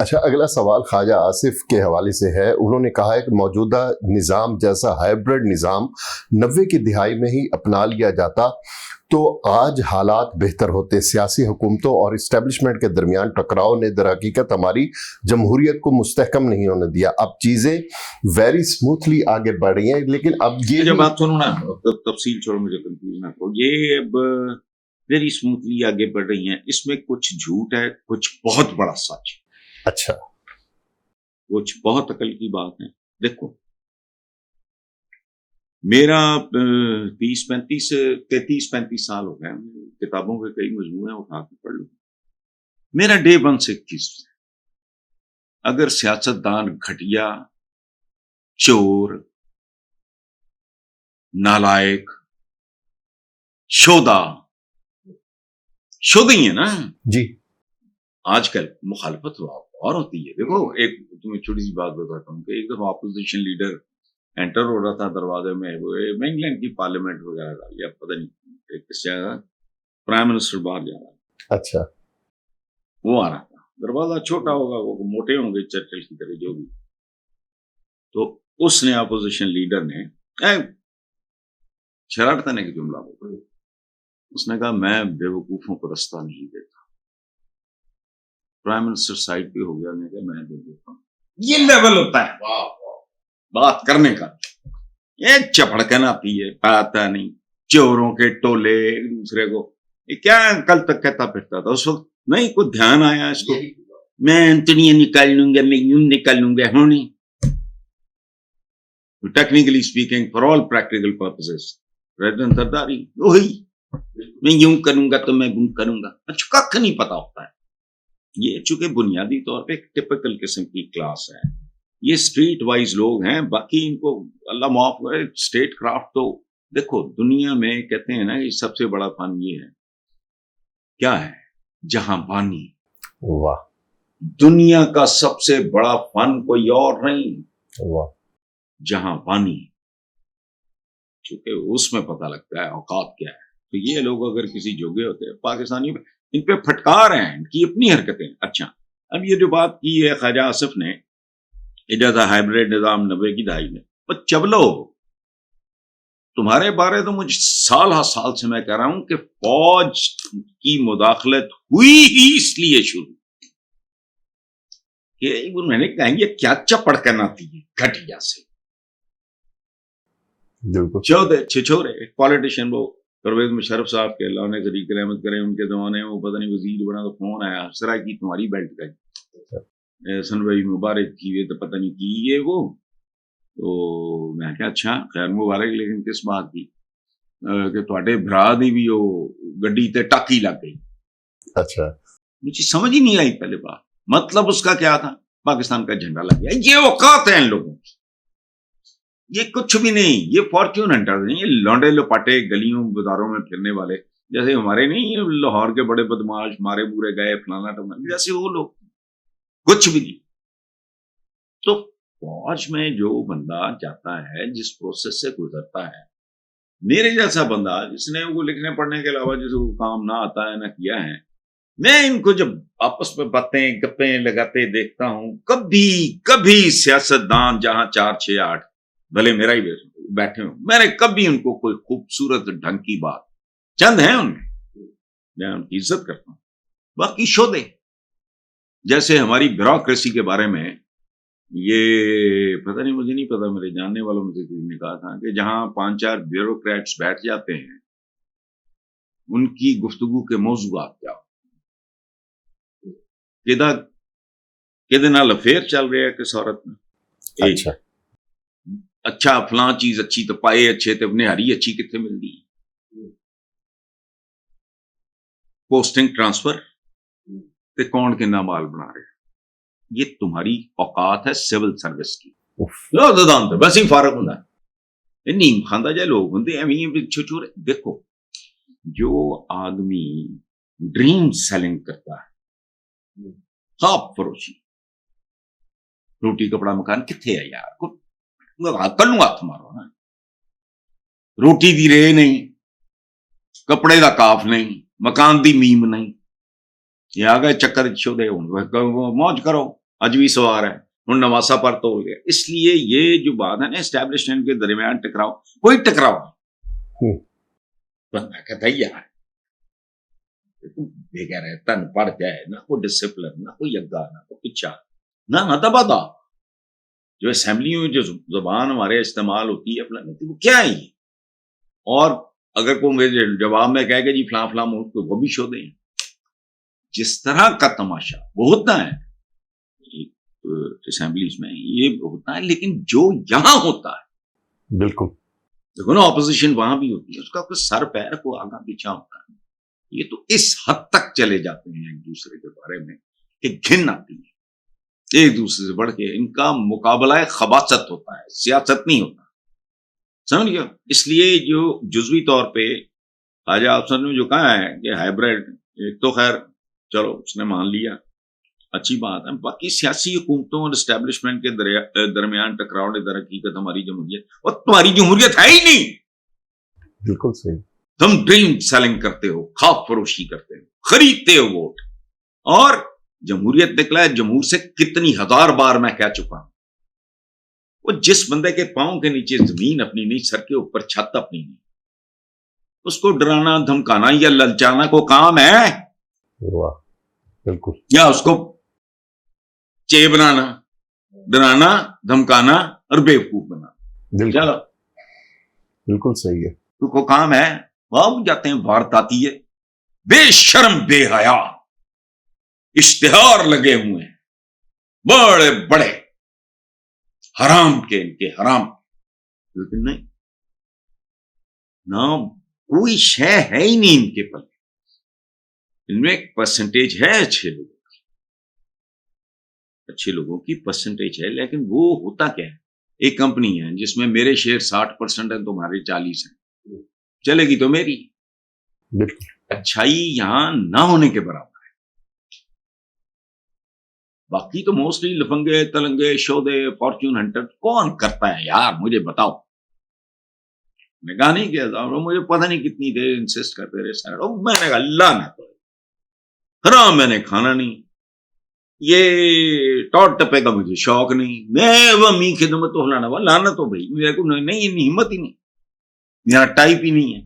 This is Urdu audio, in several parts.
اچھا، اگلا سوال خواجہ آصف کے حوالے سے ہے. انہوں نے کہا ہے کہ موجودہ نظام جیسا ہائبرڈ نظام 90 کی دہائی میں ہی اپنا لیا جاتا تو آج حالات بہتر ہوتے. سیاسی حکومتوں اور اسٹیبلشمنٹ کے درمیان ٹکراؤ نے در حقیقت ہماری جمہوریت کو مستحکم نہیں ہونے دیا. اب چیزیں ویری اسموتھلی آگے بڑھ رہی ہیں، لیکن اب یہ جب بات سنو نا، تفصیل چھوڑو، مجھے کنفیوژن ہے. یہ اب ویری اسموتھلی آگے بڑھ رہی ہیں، اس میں کچھ جھوٹ ہے، کچھ بہت بڑا سچ. اچھا، کچھ بہت عقل کی بات ہے. دیکھو، میرا 33-35 سال ہو گئے، کتابوں کے کئی مجموعے اٹھا کے پڑھ لوں. میرا ڈے ون سے ایک چیز، اگر سیاستدان گھٹیا، چور، نالائق، شودہ ہی ہے نا جی. آج کل مخالفت اور ہوتی ہے. دیکھو، ایک تمہیں چھوٹی سی بات بتاتا ہوں کہ ایک دفعہ اپوزیشن لیڈر انٹر ہو رہا تھا دروازے میں، انگلینڈ کی پارلیمنٹ وغیرہ کا، یا پتہ نہیں کس جگہ، پرائم منسٹر باہر جا رہا تھا. اچھا، وہ آ رہا تھا، دروازہ چھوٹا ہوگا، وہ موٹے ہوں گے چرچل کی طرح جو بھی. تو اس نے اپوزیشن لیڈر نے شرارتن ایک جملہ بولا. اس نے کہا، میں بے وقوفوں کو رستہ نہیں دیتا. پرائم منسٹر سائڈ پہ ہو گیا، نے کہا میں دے دیتا ہوں. یہ لیول ہوتا ہے بات کرنے کا. یہ چپڑکن آتی ہے، پتا نہیں، چوروں کے ٹولے ایک دوسرے کو. یہ کیا کل تک کہتا پھرتا تھا اس وقت؟ نہیں کوئی دھیان آیا اس کو، میں انتنی نکال لوں گا، میں یوں نکال لوں گا. ہوں نہیں، technically speaking, for all practical purposes, سرداری وہی، میں یوں کروں گا تو میں یوں کروں گا. اچھا، کھ نہیں پتا ہوتا ہے. یہ چونکہ بنیادی طور پہ ایک ٹپکل قسم کی کلاس ہے، یہ اسٹریٹ وائز لوگ ہیں. باقی ان کو اللہ معاف کرے. اسٹیٹ کرافٹ تو دیکھو دنیا میں کہتے ہیں نا، یہ سب سے بڑا فن یہ ہے، کیا ہے؟ جہاں بانی. واہ، دنیا کا سب سے بڑا فن کوئی اور نہیں، واہ، جہاں بانی. چونکہ اس میں پتہ لگتا ہے اوقات کیا ہے. تو یہ لوگ اگر کسی جوگے ہوتے ہیں پاکستانیوں پہ، ان پہ پھٹکار ہیں، ان کی اپنی حرکتیں. اچھا، اب یہ جو بات کی ہے خواجہ آصف نے، اجازہ ہائبرڈ نظام 90 کی دہائی میں، بس چبلو. تمہارے بارے تو مجھ سال ہر سال سے میں کہہ رہا ہوں کہ فوج کی مداخلت ہوئی ہی اس لیے شروع کہ میں نے کہیں گے کیا چپڑ کرنا آتی ہے گھٹیا سے. چھچورے پالیٹیشین، وہ پرویز مشرف صاحب کے اللہ نے ذریق رحمت کرے، ان کے زمانے میں وہ پتہ نہیں وزیر بنا تو فون آیا، سرا کی تمہاری بیلٹ کا سن بھائی مبارک کی ہوئے تو پتہ نہیں کی یہ وہ. تو میں کہا اچھا خیر مبارک، لیکن کس بات کی؟ کہ تھوڑے برا دی بھی وہ گڈی تے ٹاکی لگ گئی. اچھا، مجھے سمجھ ہی نہیں آئی پہلے بات. مطلب اس کا کیا تھا؟ پاکستان کا جھنڈا لگ گیا. یہ اوقات ہیں ان لوگوں کی، یہ کچھ بھی نہیں. یہ فارچون ہنٹر نہیں، یہ لونڈے لپاٹے گلیوں بازاروں میں پھرنے والے، جیسے ہمارے نہیں، یہ لاہور کے بڑے بدماش مارے پورے گئے فلانا ٹمانا، جیسے وہ لوگ کچھ بھی نہیں. تو فوج میں جو بندہ جاتا ہے، جس پروسیس سے گزرتا ہے، میرے جیسا بندہ جس نے وہ لکھنے پڑھنے کے علاوہ جسے وہ کام نہ آتا ہے نہ کیا ہے، میں ان کو جب آپس میں باتیں گپیں لگاتے دیکھتا ہوں، کبھی سیاستدان جہاں 4 6 8 بھلے میرا ہی بیٹھے ہوں، میں نے کبھی ان کو کوئی خوبصورت ڈھنگ کی بات، چند ہیں ان میں ان کی عزت کرتا ہوں، باقی شودے. جیسے ہماری بیوروکریسی کے بارے میں، یہ پتہ نہیں، مجھے نہیں پتا، میرے جاننے والوں میں سے کسی نے کہا تھا کہ جہاں 5 4 بیوروکریٹس بیٹھ جاتے ہیں، ان کی گفتگو کے موضوعات کیا کہ نال افیئر چل رہا ہے کس عورت میں. اچھا فلاں چیز اچھی تو پائے اچھے تے نہاری اچھی کتنے ملتی ہے؟ پوسٹنگ ٹرانسفر تے کون کنا مال بنا رہے. یہ تمہاری اوقات ہے سول سروس کی. بس ہی فارغ ہونا ہے. نیم خاندہ جائے لوگ ہوں چھوٹے. دیکھو جو آدمی ڈریم سیلنگ کرتا ہے، خواب فروشی، روٹی کپڑا مکان کتنے ہے یار، کر لوں گا تمہارا نا. روٹی دی رے نہیں، کپڑے دا کاف نہیں، مکان دی میم نہیں. یہ آ گئے چکر چھوڑے موج کرو. اج بھی سوار ہے ہوں نواسا پر تو ہو گیا. اس لیے یہ جو بات ہے نا اسٹیبلشمنٹ کے درمیان ٹکراؤ, کوئی ٹکراؤ نہیں. بندہ کہتا ہے یار بغیر ہے تن پڑ جائے, نہ کوئی ڈسپلن, نہ کوئی اگا, نہ کوئی پچھا, نہ تبادہ. جو اسمبلی میں جو زبان ہمارے استعمال ہوتی ہے فلاں وہ کیا ہے یہ, اور اگر کوئی میرے جواب میں کہے کہ جی فلاں فلاں ملک کو وہ بھی شو دیں. جس طرح کا تماشا وہ ہوتا ہے اسمبلیز میں یہ ہوتا ہے, لیکن جو یہاں ہوتا ہے بالکل دیکھو نا اپوزیشن وہاں بھی ہوتی ہے, اس کا کوئی سر پیر کو آگا پیچھا ہوتا ہے. یہ تو اس حد تک چلے جاتے ہیں ایک دوسرے کے بارے میں کہ گھن آتی ہے ایک دوسرے سے بڑھ کے. ان کا مقابلہ خباثت ہوتا ہے, سیاست نہیں ہوتا, سمجھ گیا. اس لیے جو جزوی طور پہ خواجہ افسر نے جو کہا ہے کہ ہائیبریڈ, ایک تو خیر چلو اس نے مان لیا, اچھی بات ہے. باقی سیاسی حکومتوں اور اسٹیبلشمنٹ کے درمیان ٹکراؤ نے در حقیقت ہماری جمہوریت, اور تمہاری جمہوریت ہے ہی نہیں. بالکل صحیح. تم ڈریم سیلنگ کرتے ہو, خواب فروشی کرتے ہو, خریدتے ہو ووٹ. اور جمہوریت نکلا ہے, جمہور سے کتنی ہزار بار میں کہہ چکا ہوں, وہ جس بندے کے پاؤں کے نیچے زمین اپنی نہیں, سر کے اوپر چھت اپنی نہیں, اس کو ڈرانا دھمکانا یا للچانا کو کام ہے. واہ بالکل. یا اس کو چے بنانا, ڈرانا دھمکانا اور بیوقوف بنانا, چلو بالکل صحیح ہے. کو کام ہے. وہ جاتے ہیں وارداتی ہے, بے شرم بے حیا, اشتہار لگے ہوئے ہیں بڑے بڑے حرام کے, ان کے حرام. لیکن نہیں, نہ کوئی شے ہے ہی نہیں ان کے پلے. ان میں ایک پرسنٹیج ہے اچھے لوگوں کی پرسنٹیج ہے, لیکن وہ ہوتا کیا ہے, ایک کمپنی ہے جس میں میرے شیئر 60% ہیں, تمہارے 40 ہیں, چلے گی تو میری. اچھائی یہاں نہ ہونے کے برابر ہے. باقی تو موسٹلی لفنگے تلنگے شودے فارچون ہنٹر کون کرتا ہے یار, مجھے بتاؤ. میں کہا نہیں کیا تھا, مجھے پتہ نہیں کتنی دیر انسسٹ کرتے رہے سر. میں نے کہا اللہ نہ تو حرام میں نے کھانا نہیں, یہ ٹوٹ ٹپے کا مجھے شوق نہیں, میں وہ می خدمت تو ہلانا ہوا لانا تو بھائی میرے کو نہیں, ہمت ہی نہیں, میرا ٹائپ ہی نہیں ہے.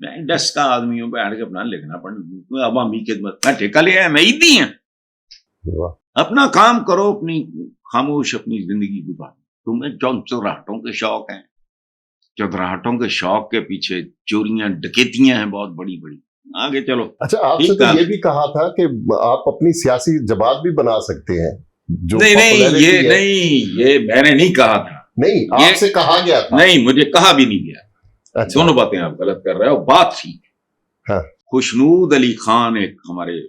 میں ڈس کا آدمی ہوں, بیٹھ کے اپنا لکھنا پڑنا, اب امی خدمت میں ٹھیکہ لیا ہے, میں عیدی ہیں. اپنا کام کرو, اپنی خاموش اپنی زندگی گزارو. تمہیں چوراہٹوں کے شوق ہیں, چودراہٹوں کے شوق کے پیچھے چوریاں ڈکیتیاں ہیں بہت بڑی بڑی. آگے چلو. اچھا آپ سے تو یہ بھی کہا تھا کہ آپ اپنی سیاسی جماعت بھی بنا سکتے ہیں. جو نہیں یہ میں نے نہیں کہا تھا. نہیں, آپ سے کہا گیا تھا. نہیں, مجھے کہا بھی نہیں گیا. اچھا. دونوں باتیں آپ غلط کر رہے ہو. بات تھی خوشنود علی خان ایک ہمارے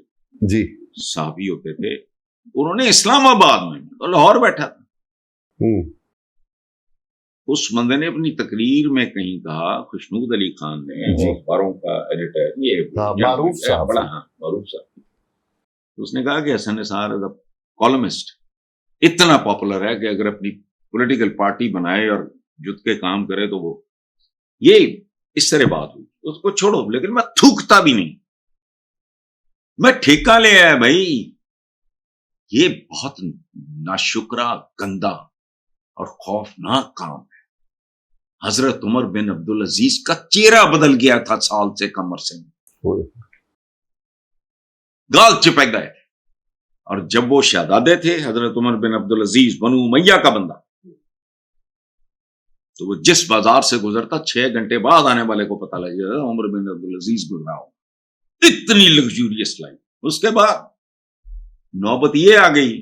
جی صحابی ہوتے تھے, انہوں نے اسلام آباد میں لاہور بیٹھا تھا. اس بندے نے اپنی تقریر میں کہیں کہا, خوشنود علی خان نے, اخباروں کا ایڈیٹر, یہ معروف صاحب, بڑا معروف صاحب, اس نے کہا کہ حسن نثار ایز اے کالمسٹ اتنا پاپولر ہے کہ اگر اپنی پولیٹیکل پارٹی بنائے اور جت کے کام کرے تو وہ, یہ اس طرح بات ہوئی, اس کو چھوڑو. لیکن میں تھوکتا بھی نہیں, میں ٹھیکہ لے آیا بھائی. یہ بہت ناشکرا, گندا اور خوفناک کام ہے. حضرت عمر بن عبدالعزیز کا چہرہ بدل گیا تھا سال سے کم عرصے میں, گال چپک گئے. اور جب وہ شہزادے تھے حضرت عمر بن عبدالعزیز بنو امیہ کا بندہ, تو وہ جس بازار سے گزرتا 6 گھنٹے بعد آنے والے کو پتا لگ جاتا عمر بن عبدالعزیز گزرا ہو. اتنی لگزوریس لائف. اس کے بعد نوبت یہ آ گئی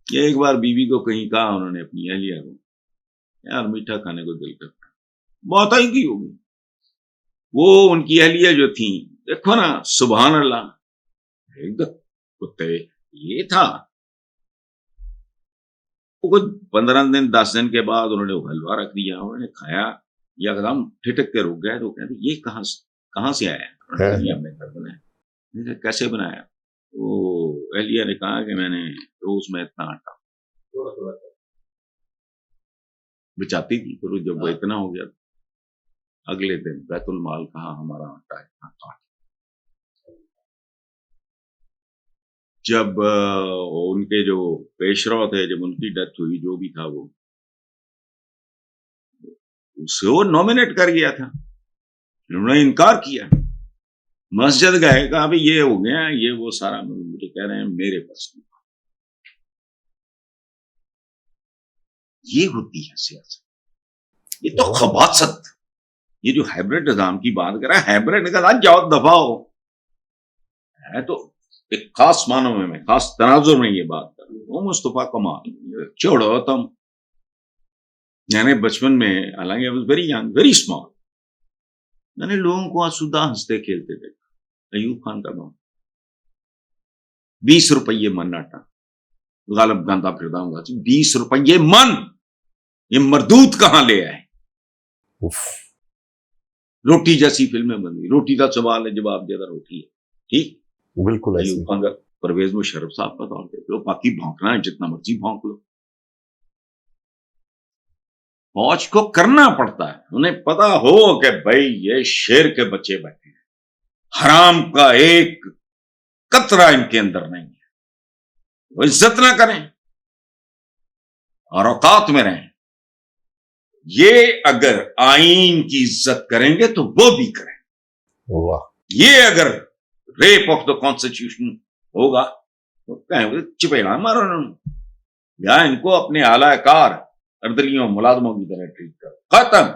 کہ ایک بار بیوی کو کہیں کہا انہوں نے اپنی اہلیہ کو, یار میٹھا کھانے کو دل کرتا, بات آئی کی ہوگی. وہ ان کی اہلیہ جو تھیں, دیکھو نا سبحان اللہ, ایک کتے یہ تھا. کچھ 15 دن 10 دن کے بعد انہوں نے حلوہ رکھ دیا, انہوں نے کھایا, یہ اقدام ٹھٹک کے رک گئے. تو کہتے یہ کہاں سے آیا ہے, ہم نے گھر بنایا. کیسے بنایا؟ وہ اہلیہ نے کہا کہ میں نے روز میں اتنا آٹا بچاتی تھی, پھر جب وہ اتنا ہو گیا اگلے دن بیت المال کہا ہمارا آٹا اتنا کاٹ. جب ان کے جو پیشرو تھے، جب ان کی ڈیتھ ہوئی، جو بھی تھا وہ اسے وہ نومینیٹ کر گیا تھا، انہوں نے انکار کیا، مسجد گئے، کہا بھی یہ ہو گیا، یہ وہ سارا مجھے کہہ رہے ہیں میرے پاس نہیں۔ یہ ہوتی ہے سیاست، یہ تو خباثت، یہ جو ہائبرڈ نظام کی بات کر رہا ہے، ہائبرڈ کا جاؤ دفاع ہو ہے تو ایک خاص معنوں میں خاص تناظر میں یہ بات کر رہا ہوں۔ مصطفیٰ کمال چھوڑو تم، یعنی بچپن میں، حالانکہ ویری ینگ ویری اسمال، میں نے لوگوں کو آسودہ ہنستے کھیلتے دیکھا۔ ایوب خان کا نام 20 روپیے من آٹا، غالب گاندھا پھردا ہوں گا، 20 روپیے من، یہ مردود کہاں لے آئے؟ روٹی جیسی فلمیں بنی، روٹی کا سوال ہے، جواب زیادہ روٹی ہے، ٹھیک، بالکل ایسے ایوب خان کا، پرویز مشرف صاحب کا طور پہ باقی بھونکنا ہے جتنا مرضی بھونک لو، فوج کو کرنا پڑتا ہے، انہیں پتا ہو کہ بھائی یہ شیر کے بچے بیٹھے ہیں، حرام کا ایک قطرہ ان کے اندر نہیں ہے، وہ عزت نہ کریں اور اوقات میں رہیں، یہ اگر آئین کی عزت کریں گے تو وہ بھی کریں، واہ، یہ اگر ریپ آف دا کانسٹیٹیوشن ہوگا تو کہیں گے چپیڑا مارو انہوں نے، یا ان کو اپنے اعلی کار اردلیوں ملازموں کی طرح ٹریٹ کرو، ختم۔